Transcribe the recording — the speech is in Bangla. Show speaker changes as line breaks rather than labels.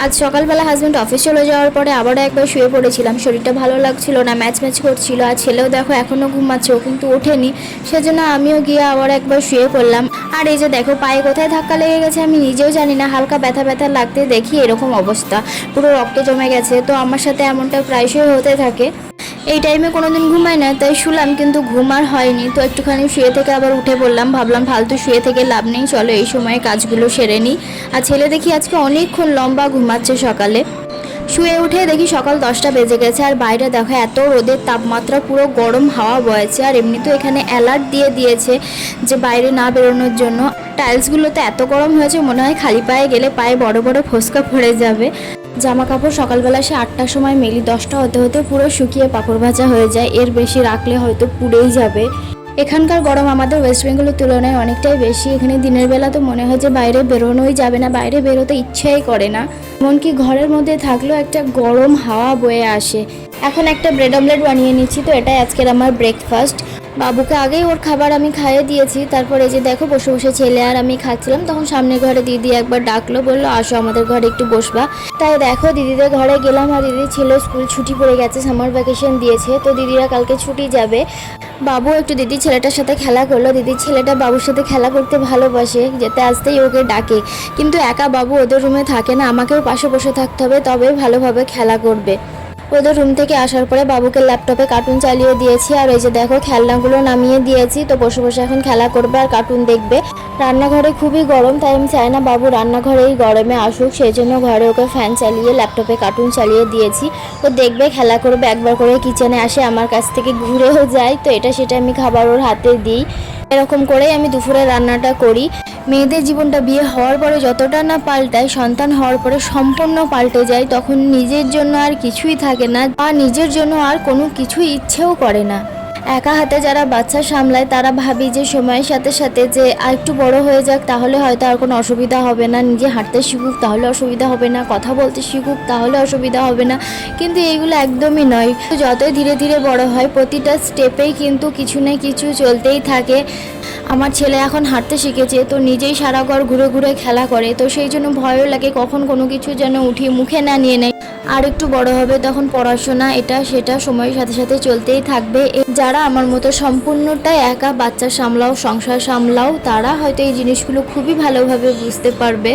আজ সকালবেলা হাজব্যান্ড অফিস চলে যাওয়ার পরে আবারও একবার শুয়ে পড়েছিলাম। শরীরটা ভালো লাগছিল না, ম্যাচ করছিল। আর ছেলেও দেখো এখনও ঘুমাচ্ছে, ও কিন্তু ওঠেনি। সেজন্য আমিও গিয়ে আবার একবার শুয়ে পড়লাম। আর এই যে দেখো পায়ে কোথায় ধাক্কা লেগে গেছে আমি নিজেও জানি না, হালকা ব্যথা ব্যথা লাগতে দেখি এরকম অবস্থা, পুরো রক্ত জমে গেছে। তো আমার সাথে এমনটা প্রায়শই হতে থাকে। এই টাইমে কোনোদিন ঘুমাই না, তাই শুলাম, কিন্তু ঘুম আর হয়নি। তো একটুখানি শুয়ে থেকে আবার উঠে পড়লাম, ভাবলাম ফালতু শুয়ে থেকে লাভ নেই, চলো এই সময়ে কাজগুলো সেরে নিই। আর ছেলে দেখি আজকে অনেকক্ষণ লম্বা ঘুমাচ্ছে। সকালে শুয়ে উঠে দেখি সকাল 10টা বেজে গেছে। আর বাইরে দেখো এত রোদের তাপমাত্রা, পুরো গরম হাওয়া বয়েছে। আর এমনি তো এখানে অ্যালার্ট দিয়ে দিয়েছে যে বাইরে না বেরোনোর জন্য। টাইলসগুলোতে এত গরম হয়েছে, মনে হয় খালি পায়ে গেলে পায়ে বড় বড় ফোসকা পড়ে যাবে। জামা কাপড় সকালবেলা সে 8টার সময় মেলি, 10টা হতে হতে পুরো শুকিয়ে পাঁপড় ভাজা হয়ে যায়। এর বেশি রাখলে হয়তো পুড়েই যাবে। এখানকার গরম আমাদের ওয়েস্ট বেঙ্গলের তুলনায় অনেকটাই বেশি। এখানে দিনের বেলা তো মনে হয় যে বাইরে বেরোনোই যাবে না, বাইরে বেরোতে ইচ্ছেই করে না। এমনকি ঘরের মধ্যে থাকলেও একটা গরম হাওয়া বয়ে আসে। এখন একটা ব্রেড অমলেট বানিয়ে নিচ্ছি, তো এটাই আজকের আমার ব্রেকফাস্ট। বাবুকে আগেই ওর খাবার আমি খাইয়ে দিয়েছি। তারপরে এই যে দেখো বসে বসে ছেলে আর আমি খাচ্ছিলাম, তখন সামনের ঘরে দিদি একবার ডাকলো, বললো আসো আমাদের ঘরে একটু বসবা। তাই দেখো দিদিদের ঘরে গেলাম। আর দিদির ছেলে স্কুল ছুটি পড়ে গেছে, সামার ভ্যাকেশন দিয়েছে, তো দিদিরা কালকে ছুটি যাবে। বাবু একটু দিদির ছেলেটার সাথে খেলা করলো। দিদির ছেলেটা বাবুর সাথে খেলা করতে ভালোবাসে, যেতে আসতেই ওকে ডাকে। কিন্তু একা বাবু ওদের রুমে থাকে না, আমাকেও পাশে বসে থাকতে হবে, তবে ভালোভাবে খেলা করবে। ওদের রুম থেকে আসার পরে বাবুকে ল্যাপটপে কার্টুন চালিয়ে দিয়েছি। আর এই যে দেখো খেলনাগুলো নামিয়ে দিয়েছি, তো বসে বসে এখন খেলা করবে আর কার্টুন দেখবে। রান্নাঘরে খুবই গরম, তাই আমি চাই না বাবু রান্নাঘরেই গরমে আসুক, সেই জন্য ঘরে ওকে ফ্যান চালিয়ে ল্যাপটপে কার্টুন চালিয়ে দিয়েছি। ও দেখবে, খেলা করবে, একবার করে কিচেনে আসে, আমার কাছ থেকে ঘুরেও যায়। তো এটা সেটা আমি খাবার ওর হাতে দিই। এরকম করেই আমি দুপুরে রান্নাটা করি। মেয়েদের জীবনটা বিয়ে হওয়ার পরে যতটা না পাল্টায়, সন্তান হওয়ার পরে সম্পূর্ণ পাল্টে যায়। তখন নিজের জন্য আর কিছুই থাকে না, বা নিজের জন্য আর কোনো কিছুই ইচ্ছেও করে না। একা হাতে যারা বাচ্চা সামলায় তারা ভাবি যে সময়ের সাথে সাথে যে আর একটু বড় হয়ে যাক, তাহলে হয়তো আর কোনো অসুবিধা হবে না, নিজে হাঁটতে শিখুক তাহলে অসুবিধা হবে না, কথা বলতে শিখুক তাহলে অসুবিধা হবে না। কিন্তু এইগুলো একদমই নয়। যতই ধীরে ধীরে বড় হয়, প্রতিটা স্টেপেই কিন্তু কিছু না কিছু চলতেই থাকে। আমার ছেলে এখন হাঁটতে শিখেছে, তো নিজেই সারা ঘর ঘুরে ঘুরে খেলা করে, তো সেই জন্য ভয়ও লাগে কখন কোনো কিছু যেন উঠিয়ে মুখে না নিয়ে নেয়। আর একটু বড় হবে তখন পড়াশোনা, এটা সেটা সময়ের সাথে সাথে চলতেই থাকবে। যারা আমার মতো সম্পূর্ণটাই একা বাচ্চা সামলাও, সংসার সামলাও, তারা হয়তো এই জিনিসগুলো খুবই ভালোভাবে বুঝতে পারবে।